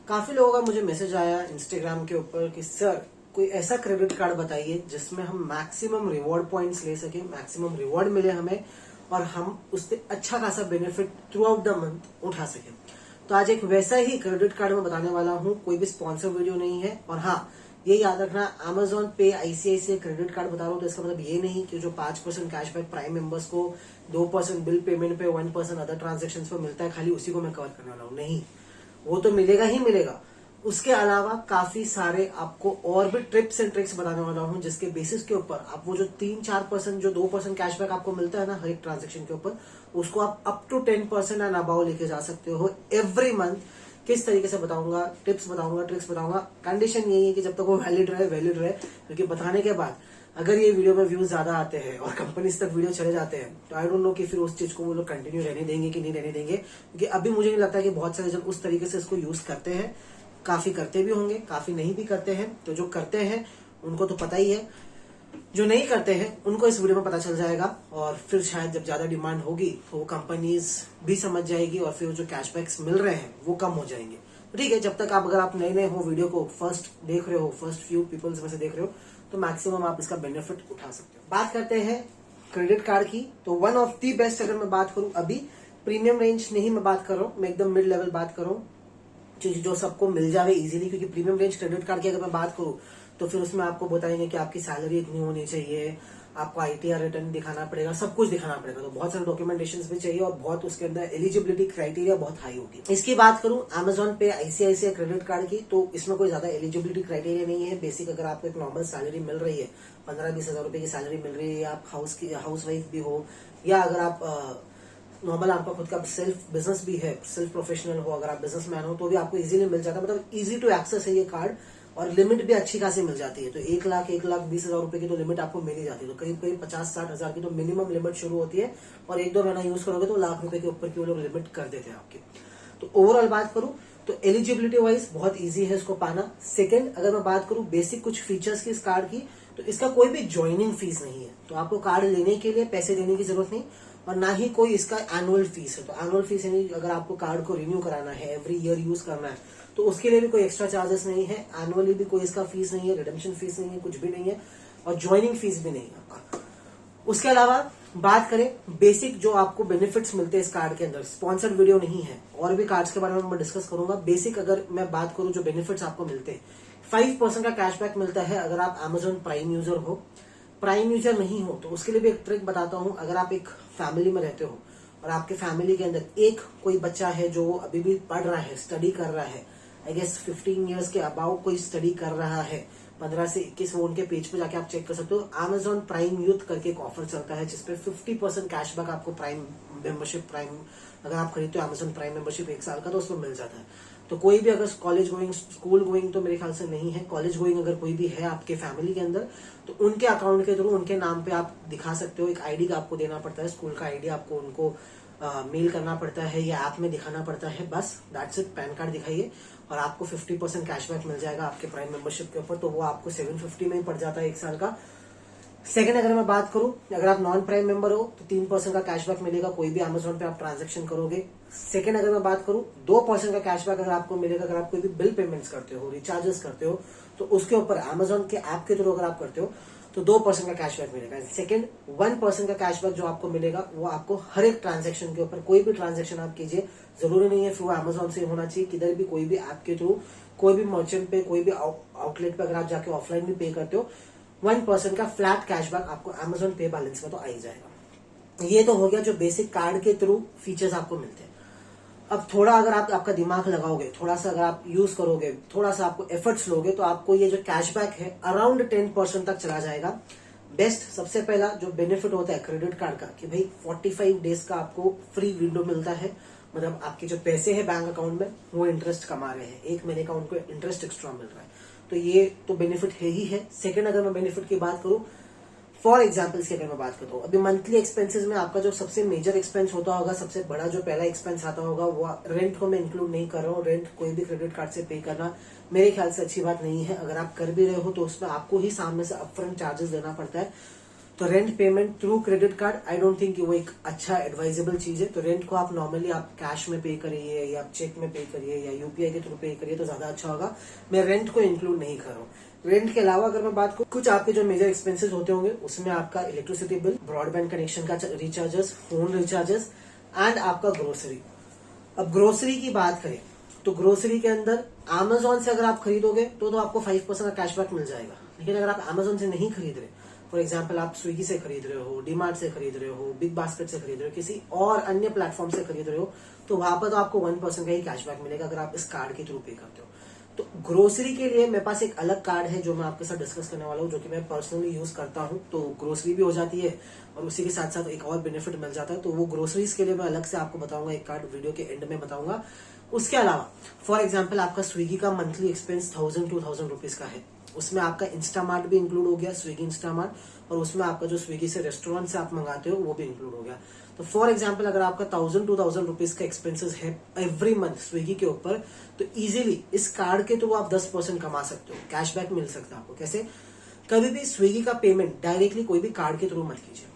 काफी लोगों का मुझे मैसेज आया इंस्टाग्राम के ऊपर कि सर कोई ऐसा क्रेडिट कार्ड बताइए जिसमें हम मैक्सिमम रिवॉर्ड पॉइंट्स ले सके, मैक्सिमम रिवॉर्ड मिले हमें और हम उससे अच्छा खासा benefit through out the month उठा सके। तो आज एक वैसा ही क्रेडिट कार्ड मैं बताने वाला हूँ, कोई भी स्पॉन्सर वीडियो नहीं है। और हाँ, ये याद रखना, अमेजॉन पे आईसीआईसीआई क्रेडिट कार्ड बता रहा हूँ तो इसका मतलब ये नहीं कि जो 5% कैशबैक प्राइम मेंबर्स को 2% बिल पेमेंट पे 1% अदर ट्रांजेक्शन पे मिलता है, खाली उसी को मैं कवर करने वाला हूँ। नहीं, वो तो मिलेगा ही मिलेगा। उसके अलावा काफी सारे आपको और भी ट्रिप्स एंड ट्रिक्स बताने वाला हूं जिसके बेसिस के ऊपर आप वो जो 3-4% जो 2% कैशबैक आपको मिलता है ना हर एक ट्रांजेक्शन के ऊपर, उसको आप अप टू 10% एंड अबाउ लेके जा सकते हो एवरी मंथ। किस तरीके से बताऊंगा, टिप्स बताऊंगा, ट्रिक्स बताऊंगा। कंडीशन यही है कि जब तक वो वैलिड रहे, क्योंकि बताने के बाद अगर ये वीडियो में व्यूज ज्यादा आते हैं और कंपनीज तक वीडियो चले जाते हैं तो आई डोंट नो कि फिर उस चीज को वो लोग कंटिन्यू रहने देंगे कि नहीं रहने देंगे। क्योंकि अभी मुझे नहीं लगता कि बहुत सारे जन उस तरीके से इसको यूज करते हैं। काफी करते भी होंगे, काफी नहीं भी करते हैं। तो जो करते हैं उनको तो पता ही है, जो नहीं करते हैं उनको इस वीडियो में पता चल जाएगा। और फिर शायद जब ज्यादा डिमांड होगी तो वो कंपनीज भी समझ जाएगी और फिर जो कैशबैक्स मिल रहे हैं वो कम हो जाएंगे। ठीक है, जब तक अगर आप नए हो, वीडियो को फर्स्ट देख रहे हो, फर्स्ट फ्यू पीपल्स में से देख रहे हो, तो मैक्सिमम आप इसका बेनिफिट उठा सकते हो। बात करते हैं क्रेडिट कार्ड की, तो वन ऑफ दी बेस्ट अगर मैं बात करूं, अभी प्रीमियम रेंज नहीं मैं बात कर रहा हूं, मैं एकदम मिड लेवल बात कर रहा हूं जो सबको मिल जावे इजीली। क्योंकि प्रीमियम रेंज क्रेडिट कार्ड की अगर मैं बात करूं तो फिर उसमें आपको बताएंगे कि आपकी सैलरी इतनी होनी चाहिए, आपको आईटीआर रिटर्न दिखाना पड़ेगा, सब कुछ दिखाना पड़ेगा। तो बहुत सारे डॉक्यूमेंटेशन भी चाहिए और बहुत उसके अंदर एलिजिबिलिटी क्राइटेरिया बहुत हाई होगी। इसकी बात करूं अमेजॉन पे आईसीआईसीआई क्रेडिट कार्ड की, तो इसमें कोई ज्यादा एलिजिबिलिटी क्राइटेरिया नहीं है। बेसिक अगर आपको एक नॉर्मल सैलरी मिल रही है, 15-20 हजार रुपए की सैलरी मिल रही है, आप हाउस वाइफ भी हो, या अगर आप नॉर्मल आपका खुद का सेल्फ बिजनेस भी है, सेल्फ प्रोफेशनल हो, अगर आप बिजनेसमैन हो तो भी आपको इजीली मिल जाता है। मतलब इजी टू एक्सेस है ये कार्ड और लिमिट भी अच्छी खासी मिल जाती है। तो 1,20,000 रुपए की तो लिमिट आपको मिल ही जाती है। तो करीब करीब 50-60 हजार की तो मिनिमम लिमिट शुरू होती है और 1-2 महीना यूज करोगे तो लाख रुपए के ऊपर की वो लोग लिमिट कर देते हैं आपकी। तो ओवरऑल बात करूं तो एलिजिबिलिटी वाइज बहुत इजी है इसको पाना। सेकंड, अगर मैं बात करूं बेसिक कुछ फीचर्स की इस कार्ड की, तो इसका कोई भी ज्वाइनिंग फीस नहीं है। तो आपको कार्ड लेने के लिए पैसे देने की जरूरत नहीं और ना ही कोई इसका एनुअल फीस है। तो एनुअल फीस यानी अगर आपको कार्ड को रिन्यू कराना है, एवरी ईयर यूज करना है, तो उसके लिए भी कोई एक्स्ट्रा चार्जेस नहीं है। एनुअली भी कोई इसका फीस नहीं है, रिडेम्पशन फीस नहीं है, कुछ भी नहीं है और ज्वाइनिंग फीस भी नहीं है आपका। उसके अलावा बात करें बेसिक जो आपको बेनिफिट्स मिलते हैं इस कार्ड के अंदर, स्पॉन्सर्ड वीडियो नहीं है, और भी कार्ड्स के बारे में मैं डिस्कस करूंगा। बेसिक अगर मैं बात करूं जो बेनिफिट्स आपको मिलते हैं, 5% का कैशबैक मिलता है अगर आप अमेजॉन प्राइम यूजर हो। प्राइम यूजर नहीं हो तो उसके लिए भी एक ट्रिक बताता हूं। अगर आप एक फैमिली में रहते हो और आपके फैमिली के अंदर एक कोई बच्चा है जो अभी भी पढ़ रहा है, स्टडी कर रहा है, आई गेस 15 ईयर्स के अबाउ कोई स्टडी कर रहा है, 15 से 21, वो उनके पेज पे जाके आप चेक कर सकते हो। अमेजॉन प्राइम यूथ करके एक ऑफर चलता है जिसपे 50% कैशबैक आपको प्राइम मेंबरशिप, प्राइम अगर आप खरीदते हो अमेजॉन प्राइम मेंबरशिप 1 साल का, तो उसमें मिल जाता है। तो कोई भी अगर कॉलेज गोइंग, स्कूल गोइंग तो मेरे ख्याल से नहीं है, कॉलेज गोइंग अगर कोई भी है आपके फैमिली के अंदर, तो उनके अकाउंट के थ्रू उनके नाम पे आप दिखा सकते हो। एक आईडी का आपको देना पड़ता है, स्कूल का आईडी आपको उनको मेल करना पड़ता है या ऐप में दिखाना पड़ता है, बस दैट्स इट। पैन कार्ड दिखाइए और आपको 50% कैशबैक मिल जाएगा आपके प्राइम मेंबरशिप के ऊपर। तो वो आपको 750 में ही पड़ जाता है 1 साल का। सेकंड, अगर मैं बात करूं, अगर आप नॉन प्राइम मेंबर हो तो 3% का कैशबैक मिलेगा कोई भी अमेजॉन पे आप ट्रांजैक्शन करोगे। सेकंड, अगर मैं बात करूं 2% का कैशबैक अगर आपको मिलेगा अगर आप कोई भी बिल पेमेंट्स करते हो, रिचार्जेस करते हो, तो उसके ऊपर अमेजॉन के ऐप के थ्रू अगर आप करते हो तो 2% का कैशबैक मिलेगा। सेकंड, 1% का कैशबैक जो आपको मिलेगा वो आपको हर एक ट्रांजेक्शन के ऊपर, कोई भी ट्रांजेक्शन आप कीजिए, जरूरी नहीं है थ्रू अमेजॉन से होना चाहिए, किधर भी कोई भी ऐप के थ्रू, कोई भी मर्चेंट पे, कोई भी आउटलेट पे अगर आप जाके ऑफलाइन भी पे करते हो, 1% का फ्लैट कैशबैक आपको अमेजॉन पे बैलेंस में तो आ ही जाएगा। ये तो हो गया जो बेसिक कार्ड के थ्रू फीचर्स आपको मिलते हैं। अब थोड़ा अगर आप आपका दिमाग लगाओगे, थोड़ा सा अगर आप यूज करोगे, थोड़ा सा आपको एफर्ट्स लोगे, तो आपको ये जो कैशबैक है अराउंड 10% तक चला जाएगा। बेस्ट, सबसे पहला जो बेनिफिट होता है क्रेडिट कार्ड का कि भाई 45 डेज का आपको फ्री विंडो मिलता है। मतलब आपके जो पैसे हैं बैंक अकाउंट में वो इंटरेस्ट कमा रहे हैं, 1 महीने का उनको इंटरेस्ट एक्स्ट्रा मिल रहा है, तो ये तो बेनिफिट है ही है। सेकंड, अगर मैं बेनिफिट की बात करूं, फॉर एग्जाम्पल्स की अगर मैं बात करता हूँ, अभी मंथली एक्सपेंसेस में आपका जो सबसे मेजर एक्सपेंस होता होगा, सबसे बड़ा जो पहला एक्सपेंस आता होगा, वो रेंट को मैं इंक्लूड नहीं कर रहा हूँ। रेंट कोई भी क्रेडिट कार्ड से पे करना मेरे ख्याल से अच्छी बात नहीं है। अगर आप कर भी रहे हो तो उसमें आपको ही सामने से अपफ्रंट चार्जेस देना पड़ता है। तो rent payment through credit card I don't think वो एक अच्छा एडवाइजेबल चीज है। तो रेंट को आप नॉर्मली आप कैश में पे करिए या आप चेक में पे करिए या यूपीआई के थ्रू पे करिए तो ज्यादा अच्छा होगा। मैं रेंट को इंक्लूड नहीं कर रहा हूँ। रेंट के अलावा अगर मैं बात करूँ, कुछ आपके जो मेजर एक्सपेंसेस होते होंगे उसमें आपका इलेक्ट्रिसिटी बिल, ब्रॉडबैंड कनेक्शन का रिचार्जेस, फोन रिचार्जेस एंड आपका ग्रोसरी। अब ग्रोसरी की बात करें तो ग्रोसरी के अंदर Amazon से अगर आप खरीदोगे तो आपको 5% का कैशबैक मिल जाएगा। लेकिन अगर आप Amazon से नहीं खरीद रहे, फॉर एग्जाम्पल आप स्विगी से खरीद रहे हो, डीमार्ट से खरीद रहे हो, बिग बास्केट से खरीद रहे हो, किसी और अन्य प्लेटफॉर्म से खरीद रहे हो, तो वहां पर तो आपको 1% का ही कैशबैक मिलेगा अगर आप इस कार्ड के थ्रू पे करते हो। तो ग्रोसरी के लिए मेरे पास एक अलग कार्ड है जो मैं आपके साथ डिस्कस करने वाला हूँ, जो कि मैं पर्सनली यूज करता हूँ। तो ग्रोसरी भी हो जाती है और उसी के साथ साथ एक और बेनिफिट मिल जाता है। तो वो ग्रोसरीज के लिए मैं अलग से आपको बताऊंगा, एक कार्ड वीडियो के एंड में बताऊंगा। उसके अलावा फॉर एग्जाम्पल आपका स्विगी का मंथली एक्सपेंस 1000-2000 रुपीज का है, उसमें आपका इंस्टामार्ट भी इंक्लूड हो गया, स्विगी इंस्टामार्ट, और उसमें आपका जो स्विगी से रेस्टोरेंट से आप मंगाते हो वो भी इंक्लूड हो गया। तो फॉर एग्जाम्पल अगर आपका 1000-2000 रुपीज का एक्सपेंसेस है एवरी मंथ स्विगी के ऊपर, तो इजीली इस कार्ड के थ्रू आप 10% कमा सकते हो, कैशबैक मिल सकता है आपको। कैसे? कभी भी स्विगी का पेमेंट डायरेक्टली कोई भी कार्ड के थ्रू मत कीजिए।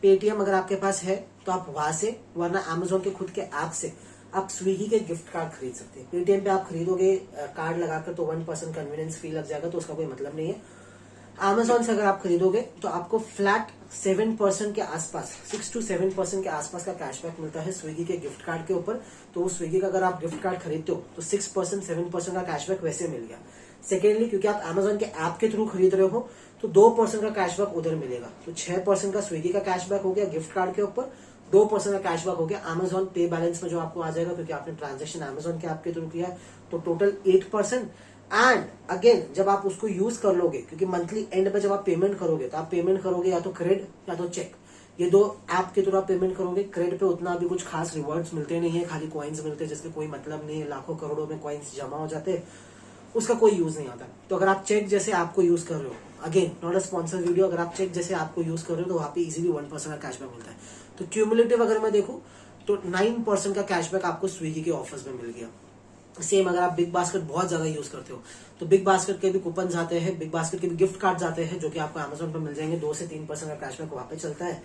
पेटीएम अगर आपके पास है तो आप वहां से, वरना Amazon के खुद के ऐप से आप स्विगी के गिफ्ट कार्ड खरीद सकते हैं। पेटीएम पे आप खरीदोगे कार्ड लगाकर तो 1% कन्वीनियंस फी लग जाएगा, तो उसका कोई मतलब नहीं है। Amazon से अगर आप खरीदोगे तो आपको फ्लैट 7% के आसपास, 6 to 7% के आसपास का कैशबैक मिलता है स्विगी के गिफ्ट कार्ड के ऊपर। तो स्विगी का अगर आप गिफ्ट कार्ड खरीदते हो तो 6% 7% का कैशबैक वैसे मिल गया। सेकेंडली, क्योंकि आप Amazon के ऐप के थ्रू खरीद रहे हो तो 2% का कैशबैक उधर मिलेगा। तो 6% का स्विगी का कैशबैक हो गया गिफ्ट कार्ड के ऊपर, 2% का कैशबैक हो गया Amazon पे बैलेंस में जो आपको आ जाएगा, क्योंकि आपने ट्रांजेक्शन Amazon के ऐप के थ्रू किया है। तो टोटल 8%। एंड अगेन जब आप उसको यूज कर लोगे, क्योंकि मंथली एंड पे जब आप पेमेंट करोगे तो आप पेमेंट करोगे या तो क्रेडिट या तो चेक, ये दो ऐप के थ्रू आप पेमेंट करोगे। क्रेडिट पे उतना अभी कुछ खास रिवॉर्ड्स मिलते नहीं है, खाली कॉइन्स मिलते हैं जिसके कोई मतलब नहीं है, लाखों करोड़ों में कॉइन्स जमा हो जाते हैं, उसका कोई यूज नहीं आता। तो अगर आप चेक जैसे आपको यूज कर रहे हो, again not a sponsor video, अगर आप चेक जैसे आपको यूज कर रहे हो तो वहां पे इजीली 1% का कैशबैक मिलता है। तो क्यूमुलेटिव अगर मैं देखूं तो 9% का कैशबैक आपको स्विगी के ऑफर्स में मिल गया। सेम अगर आप बिग बास्केट बहुत ज्यादा यूज करते हो तो बिग बास्केट के भी कूपन आते हैं, बिग बास्केट के भी गिफ्ट कार्ड आते हैं, जो कि आपको Amazon पे मिल जाएंगे। 2 से 3% का कैशबैक वहां पे चलता है।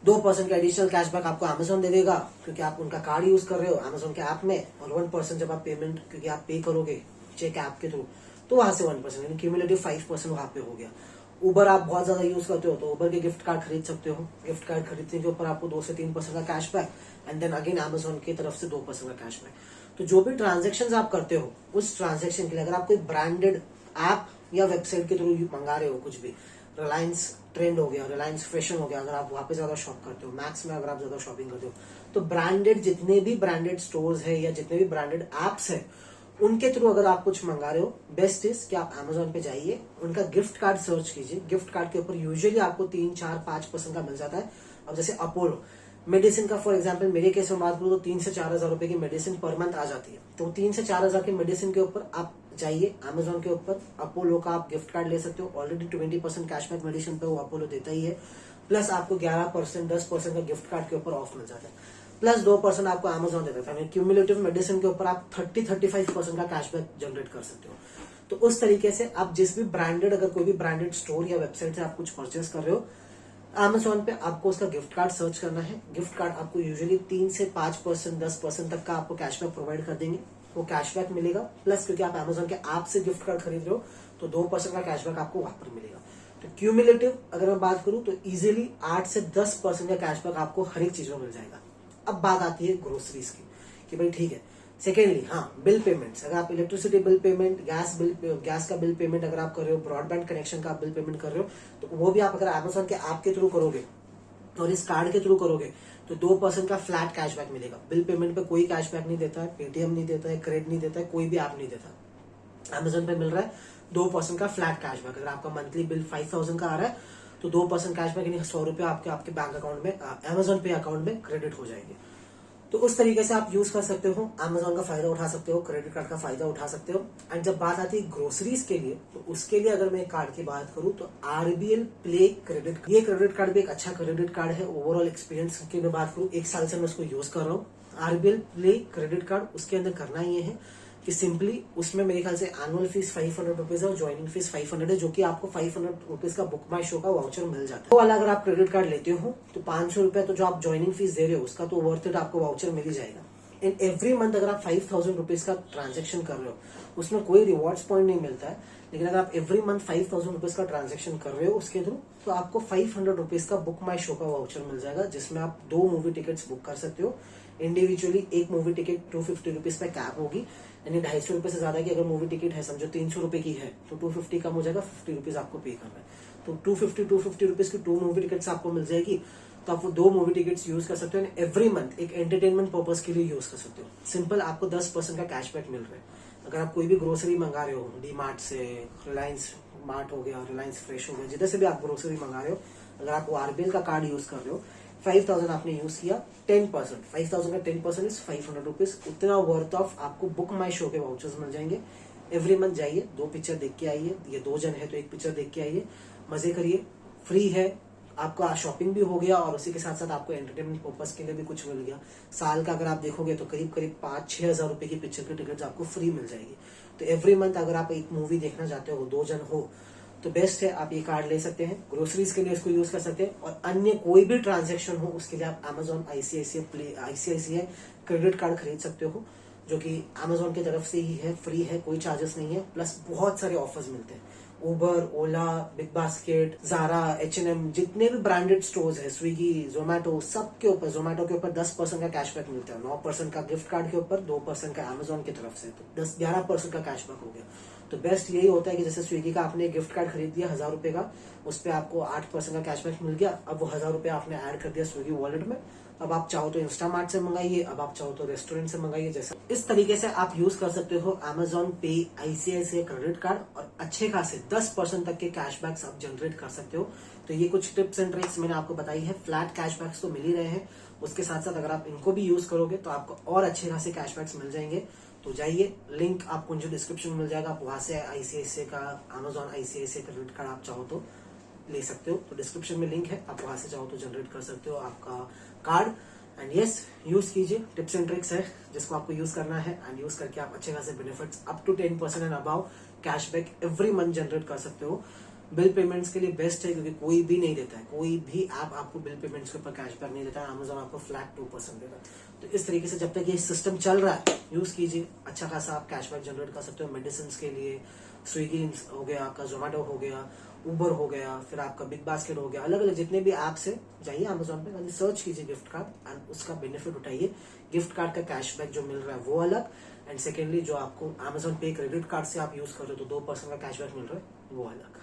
2% का एडिशनल कैशबैक आपको Amazon दे देगा क्योंकि आप उनका कार्ड यूज कर रहे हो Amazon के ऐप में, और 1% जब आप पेमेंट, क्योंकि आप पे करोगे चेक ऐप के थ्रू, तो वहां से 1%, यानी क्यूमुलेटिव 5% वहां पे हो गया। उबर आप बहुत ज्यादा यूज करते हो तो उबर के गिफ्ट कार्ड खरीद सकते हो। गिफ्ट कार्ड खरीदने के ऊपर आपको 2 से 3% का cashback, and then again Amazon की तरफ से 2% का कैशबैक। तो जो भी ट्रांजेक्शन आप करते हो उस ट्रांजेक्शन के लिए अगर आप कोई ब्रांडेड ऐप या वेबसाइट के थ्रू मंगा रहे हो कुछ भी, रिलायंस ट्रेंड हो गया, रिलायंस फैशन हो गया, अगर आप वहां पे ज्यादा शॉप करते हो, मैक्स में अगर आप ज्यादा शॉपिंग करते हो, तो ब्रांडेड जितने भी ब्रांडेड स्टोर्स है या जितने भी ब्रांडेड एप्स है उनके थ्रू अगर आप कुछ मंगा रहे हो, बेस्ट इज कि आप Amazon पे जाइए, उनका गिफ्ट कार्ड सर्च कीजिए। गिफ्ट कार्ड के ऊपर यूजुअली आपको 3-4-5% का मिल जाता है। अब जैसे अपोलो मेडिसिन का फॉर एग्जांपल मेरे केस में बात करूं तो 3 से 4,000 रुपए की मेडिसिन पर मंथ आ जाती है। तो 3 से 4,000 की मेडिसिन के ऊपर आप जाइए Amazon के ऊपर, अपोलो का आप गिफ्ट कार्ड ले सकते हो। ऑलरेडी 20% कैशबैक मेडिसिन पे वो अपोलो देता ही है, प्लस आपको 11% 10% का गिफ्ट कार्ड के ऊपर ऑफ मिल जाता है, प्लस 2% आपको Amazon दे देता है। क्यूमुलेटिव मेडिसिन के ऊपर आप 30-35% का कैशबैक जनरेट कर सकते हो। तो उस तरीके से आप जिस भी ब्रांडेड, अगर कोई भी ब्रांडेड स्टोर या वेबसाइट से आप कुछ परचेस कर रहे हो Amazon पे, आपको उसका गिफ्ट कार्ड सर्च करना है। गिफ्ट कार्ड आपको यूजुअली 3 से 5% 10% तक का आपको कैशबैक प्रोवाइड कर देंगे। वो कैशबैक मिलेगा, प्लस क्योंकि आप Amazon के ऐप से गिफ्ट कार्ड खरीद रहे हो तो 2% का कैशबैक आपको वहां पर मिलेगा। तो क्यूमुलेटिव अगर मैं बात करूं तो इजीली 8 से 10% का कैशबैक आपको हर एक चीज में मिल जाएगा। अब बात आती है ग्रोसरीज की कि भाई ठीक है। सेकेंडली, हाँ, बिल पेमेंट्स, अगर आप इलेक्ट्रिसिटी बिल पेमेंट, गैस का बिल पेमेंट अगर आप कर रहे हो, ब्रॉडबैंड कनेक्शन का आप बिल पेमेंट कर रहे हो, तो वो भी आप अगर Amazon के ऐप के थ्रू करोगे और इस कार्ड के थ्रू करोगे तो 2% का फ्लैट कैशबैक मिलेगा। बिल पेमेंट पे कोई कैशबैक नहीं देता है, पेटीएम नहीं देता है, क्रेडिट नहीं देता है, कोई भी ऐप नहीं देता। Amazon पे मिल रहा है 2% का फ्लैट कैशबैक। अगर आपका मंथली बिल 5,000 का आ रहा है तो 2% कैशबैक, यानी 100 रुपए आपके बैंक अकाउंट में, Amazon पे अकाउंट में क्रेडिट हो जाएंगे। तो उस तरीके से आप यूज कर सकते हो, Amazon का फायदा उठा सकते हो, क्रेडिट कार्ड का फायदा उठा सकते हो। एंड जब बात आती है ग्रोसरीज के लिए, तो उसके लिए अगर मैं कार्ड की बात करूं तो RBL प्ले क्रेडिट, ये क्रेडिट कार्ड भी एक अच्छा क्रेडिट कार्ड है। ओवरऑल एक्सपीरियंस की मैं बात करूं, 1 साल से मैं उसको यूज कर रहा हूँ। RBL प्ले क्रेडिट कार्ड, उसके अंदर करना ये है कि सिंपली उसमें मेरे ख्याल से एनुअल फीस 500 रुपीज है और ज्वाइनिंग फीस 500 है, जो कि आपको 500 रुपीज का बुक माई शो का वाउचर मिल जाता है। तो वाला अगर आप क्रेडिट कार्ड लेते हो तो 500 रुपए तो जो आप ज्वाइनिंग फीस दे रहे हो उसका तो वर्थ इट आपको वाउचर मिल ही जाएगा। इन एवरी मंथ अगर आप 5000 रुपीज का ट्रांजेक्शन कर रहे हो, उसमें कोई रिवॉर्ड्स पॉइंट नहीं मिलता है, लेकिन अगर आप एवरी मंथ 5000 रुपीज का ट्रांजेक्शन कर रहे हो उसके थ्रू, तो आपको 500 रुपीज का बुक माई शो का वाउचर मिल जाएगा, जिसमें आप 2 मूवी टिकट्स बुक कर सकते हो इंडिविजुअली। एक मूवी टिकट 250 रुपीज पे कैप होगी, यानी 250 रुपए से ज्यादा की अगर मूवी टिकट है, समझो 300 रुपए की है, तो 250 कम हो जाएगा, 50 रुपीज आपको पे करना है। तो 250 रुपीज की 2 मूवी टिकट्स आपको मिल जाएगी, तो आप वो 2 मूवी टिकट्स यूज कर सकते हो। एवरी मंथ एक एंटरटेनमेंट पर्पज के लिए यूज कर सकते हो। सिंपल आपको 10% का कैशबैक मिल रहा है। अगर आप कोई भी ग्रोसरी मंगा रहे हो डी मार्ट से, रिलायंस मार्ट हो गया, रिलायंस फ्रेश हो गया, जिधर से भी आप ग्रोसरी मंगा रहे हो, अगर आप आरबीएल का कार्ड यूज कर रहे हो, 5000 आपने यूज किया, 10%, 5000 का 10% इज 500 रुपीज, उतना वर्थ ऑफ आपको बुक माई शो के वाउचर्स मिल जाएंगे। एवरी मंथ जाइए, 2 पिक्चर देख के आइए, ये 2 जन है तो 1 पिक्चर देख के आइए, मजे करिए, फ्री है, आपका शॉपिंग भी हो गया और उसी के साथ साथ आपको एंटरटेनमेंट पर्पज के लिए भी कुछ मिल गया। साल का अगर आप देखोगे तो करीब करीब 5-6 हजार रुपए की पिक्चर की टिकट आपको फ्री मिल जाएगी। तो एवरी मंथ अगर आप एक मूवी देखना चाहते हो, 2 जन हो, तो बेस्ट है आप ये कार्ड ले सकते हैं। ग्रोसरीज के लिए इसको यूज कर सकते हैं, और अन्य कोई भी ट्रांजेक्शन हो उसके लिए आप Amazon ICICI क्रेडिट कार्ड खरीद सकते हो, जो कि Amazon की तरफ से ही है, फ्री है, कोई चार्जेस नहीं है, प्लस बहुत सारे ऑफर्स मिलते हैं। उबर, ओला, बिग बास्केट, जारा, H&M, जितने भी ब्रांडेड स्टोर्स है, स्विगी, जोमेटो, सबके ऊपर, जोमेटो के ऊपर 10% का कैशबैक मिलता है, 9% का गिफ्ट कार्ड के ऊपर, 2% का Amazon की तरफ से, तो 10-11% का कैशबैक हो गया। तो बेस्ट यही होता है कि जैसे स्विगी का आपने गिफ्ट कार्ड खरीद दिया 1000 रुपए का, उस पर आपको 8% का कैशबैक मिल गया। अब वो 1000 रुपए आपने ऐड कर दिया स्विगी वॉलेट में। अब आप चाहो तो इंस्टामार्ट से मंगाइए, अब आप चाहो तो रेस्टोरेंट से मंगाइए, जैसा इस तरीके से आप यूज कर सकते हो Amazon पे ICICI क्रेडिट कार्ड, और अच्छे खासे 10% तक के कैशबैक्स आप जनरेट कर सकते हो। तो ये कुछ टिप्स एंड ट्रिक्स मैंने आपको बताई है। फ्लैट कैशबैक्स तो मिल ही रहे हैं, उसके साथ साथ अगर आप इनको भी यूज करोगे तो आपको और अच्छे खासे कैशबैक्स मिल जाएंगे। तो जाइए, लिंक आपको जो डिस्क्रिप्शन में मिल जाएगा, आप वहां से ICICI का Amazon ICICI क्रेडिट कार्ड आप चाहो तो ले सकते हो। तो डिस्क्रिप्शन में लिंक है, आप वहां से चाहो तो जनरेट कर सकते हो आपका कार्ड। एंड यस, यूज कीजिए, टिप्स एंड ट्रिक्स है जिसको आपको यूज करना है, एंड यूज करके आप अच्छे खासे benefits up to 10% and about cashback every month generate कर सकते हो। बिल पेमेंट्स के लिए बेस्ट है, क्योंकि कोई भी नहीं देता है, कोई भी ऐप आपको बिल पेमेंट्स के ऊपर कैशबैक नहीं देता है। Amazon आपको फ्लैट 2% देता है। तो इस तरीके से जब तक ये सिस्टम चल रहा है, यूज कीजिए, अच्छा खासा आप कैशबैक जनरेट कर सकते हो। मेडिसिन के लिए स्विगी हो गया, आपका जोमेटो हो गया, उबर हो गया, फिर आपका बिग बास्केट हो गया, अलग अलग जितने भी ऐप्स है, जाइए Amazon पे, खाली सर्च कीजिए गिफ्ट कार्ड एंड उसका बेनिफिट उठाइए। गिफ्ट कार्ड का कैशबैक जो मिल रहा है वो अलग, एंड सेकेंडली जो आपको Amazon पे क्रेडिट कार्ड से आप यूज कर रहे हो तो 2% का कैशबैक मिल रहा है वो अलग।